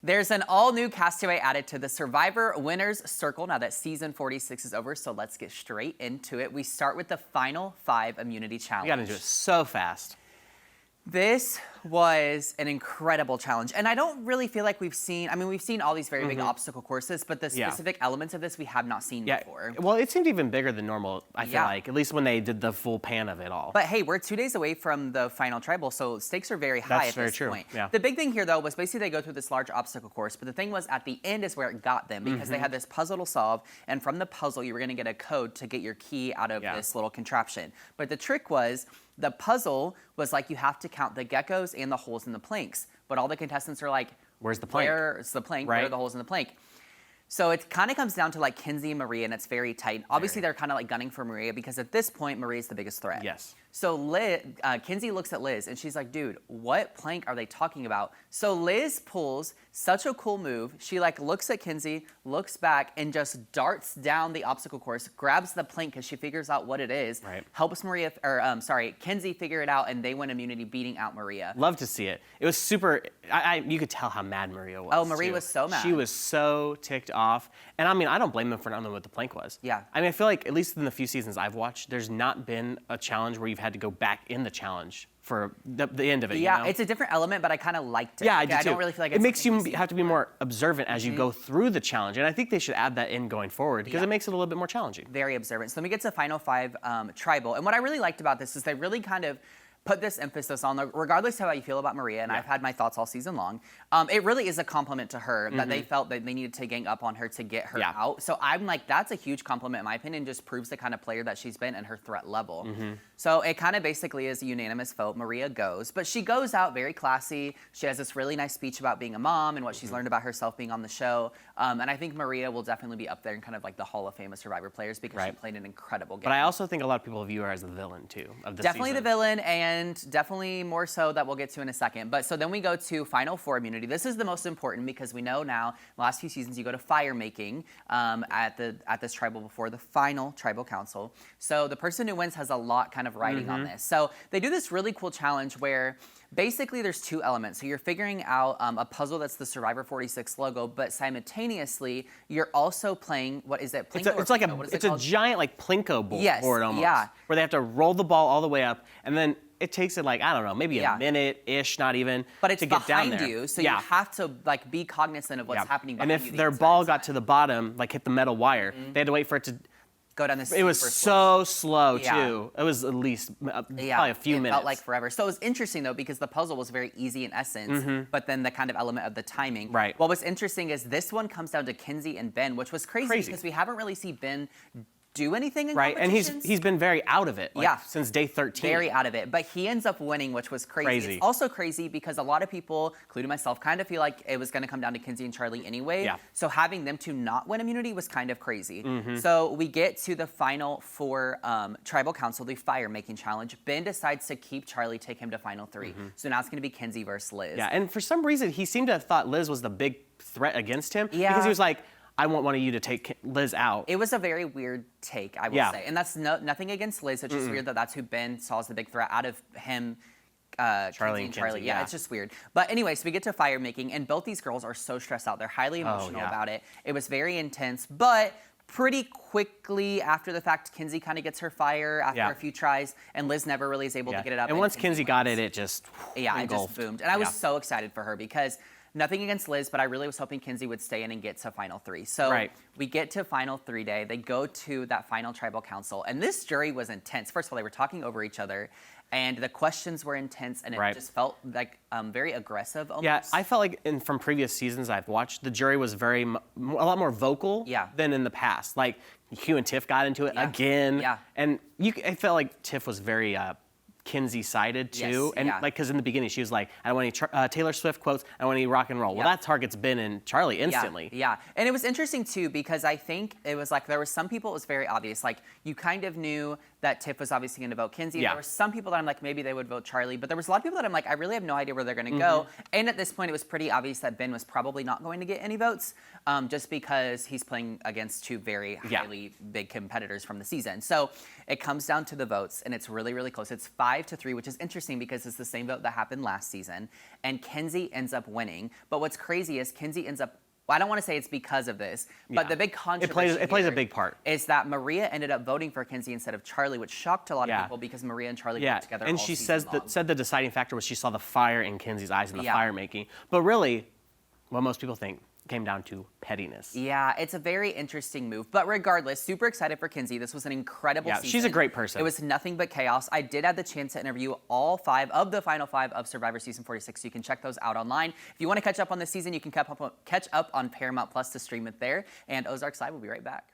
There's an all-new castaway added to the Survivor Winners Circle now that season 46 is over, so let's get straight into it. We start with the final 5 immunity challenge. We got into it so fast. This was an incredible challenge, and I don't really feel like we've seen all these very big obstacle courses, but the specific elements of this we have not seen before. Well, it seemed even bigger than normal, I feel like, at least when they did the full pan of it all. But hey, we're 2 days away from the final tribal, so stakes are very high at this point. Yeah. The big thing here, though, was basically they go through this large obstacle course, but the thing was at the end is where it got them, because they had this puzzle to solve, and from the puzzle you were going to get a code to get your key out of this little contraption. But the trick was, the puzzle was like you have to count the geckos and the holes in the planks. But all the contestants are like, where's the plank? Where's the plank? Right. Where are the holes in the plank? So it kind of comes down to like Kenzie and Maria, and it's very tight. Obviously, they're kind of like gunning for Maria because at this point, Maria's the biggest threat. Yes. So Kenzie looks at Liz, and she's like, dude, what plank are they talking about? So Liz pulls such a cool move. She like looks at Kenzie, looks back, and just darts down the obstacle course, grabs the plank because she figures out what it is, helps Kenzie figure it out, and they win immunity, beating out Maria. Love to see it. It was super, you could tell how mad Maria was. Oh, Maria was so mad. She was so ticked off. And I mean, I don't blame them for not knowing what the plank was. Yeah. I mean, I feel like, at least in the few seasons I've watched, there's not been a challenge where you've had to go back in the challenge for the end of it. Yeah, you know? it's a different element, but I kind of liked it. Yeah, I do too. I don't really feel like it makes you have to be more observant as you go through the challenge, and I think they should add that in going forward because it makes it a little bit more challenging. Very observant. So then we get to Final 5 Tribal, and what I really liked about this is they really kind of put this emphasis on, regardless of how you feel about Maria, and I've had my thoughts all season long, it really is a compliment to her that they felt that they needed to gang up on her to get her out. So I'm like, that's a huge compliment in my opinion, just proves the kind of player that she's been and her threat level. So it kind of basically is a unanimous vote. Maria goes, but she goes out very classy. She has this really nice speech about being a mom and what she's learned about herself being on the show. And I think Maria will definitely be up there in kind of like the Hall of Fame of Survivor players because she played an incredible game. But I also think a lot of people view her as the villain too of the Definitely season. the villain, and definitely more so that we'll get to in a second. But so then we go to Final 4 immunity. This is the most important because we know now, the last few seasons, you go to fire making at this tribal before the final tribal council. So the person who wins has a lot kind of riding on this. So they do this really cool challenge where basically there's 2 elements. So you're figuring out a puzzle that's the Survivor 46 logo, but simultaneously you're also playing, what is it? Plinko It's like a giant like Plinko board almost. Where they have to roll the ball all the way up, and then it takes it like, I don't know, maybe a minute-ish, not even, but it's to get down there. behind you, so you have to like be cognizant of what's happening behind you. And if their ball got to the bottom, like hit the metal wire, they had to wait for it to go down this. It was so slow too. It was at least probably a few minutes. It felt like forever. So it was interesting though because the puzzle was very easy in essence, but then the kind of element of the timing. Right. What was interesting is this one comes down to Kenzie and Ben, which was crazy. Because we haven't really seen Ben do anything in competitions. And he's been very out of it since day 13. Very out of it, but he ends up winning, which was crazy. It's also crazy because a lot of people, including myself, kind of feel like it was going to come down to Kenzie and Charlie anyway. So having them to not win immunity was kind of crazy. So we get to the final 4 tribal council, the fire making challenge. Ben decides to keep Charlie, take him to final 3. So now it's going to be Kenzie versus Liz. Yeah, and for some reason he seemed to have thought Liz was the big threat against him because he was like, I want one of you to take Liz out. It was a very weird take, I will say. And that's nothing against Liz. It's just weird that that's who Ben saw as the big threat out of him, Charlie and Charlie. Yeah, it's just weird. But anyway, so we get to fire making, and both these girls are so stressed out. They're highly emotional about it. It was very intense, but pretty quickly after the fact, Kenzie kind of gets her fire after a few tries, and Liz never really is able to get it up. And once Kenzie got it, it just it just boomed. And I was so excited for her because nothing against Liz, but I really was hoping Kenzie would stay in and get to Final 3. So we get to Final 3 day. They go to that final tribal council, and this jury was intense. First of all, they were talking over each other, and the questions were intense, and it just felt like very aggressive almost. Yeah, I felt like from previous seasons I've watched, the jury was a lot more vocal than in the past. Like Hugh and Tiff got into it again, and I felt like Tiff was very Kenzie sided too, and like because in the beginning she was like, I don't want any Taylor Swift quotes, I don't want any rock and roll. Well, that target's Ben and Charlie instantly. Yeah, and it was interesting too because I think it was like there were some people it was very obvious, like you kind of knew that Tiff was obviously going to vote Kenzie. There were some people that I'm like, maybe they would vote Charlie, but there was a lot of people that I'm like, I really have no idea where they're going to go. And at this point, it was pretty obvious that Ben was probably not going to get any votes, just because he's playing against 2 very highly big competitors from the season. So it comes down to the votes, and it's really, really close. It's 5 5-3, which is interesting because it's the same vote that happened last season, and Kenzie ends up winning. But what's crazy is Kenzie ends up, well, I don't want to say it's because of this, but the big controversy it plays a big part. Is that Maria ended up voting for Kenzie instead of Charlie, which shocked a lot of people because Maria and Charlie worked together and all she season long. said the deciding factor was she saw the fire in Kenzie's eyes and the fire making. But really, what most people think came down to pettiness. Yeah, it's a very interesting move. But regardless, super excited for Kenzie. This was an incredible season. She's a great person. It was nothing but chaos. I did have the chance to interview all 5 of the final 5 of Survivor Season 46, so you can check those out online. If you want to catch up on this season, you can catch up on Paramount Plus to stream it there. And Ozarks Live will be right back.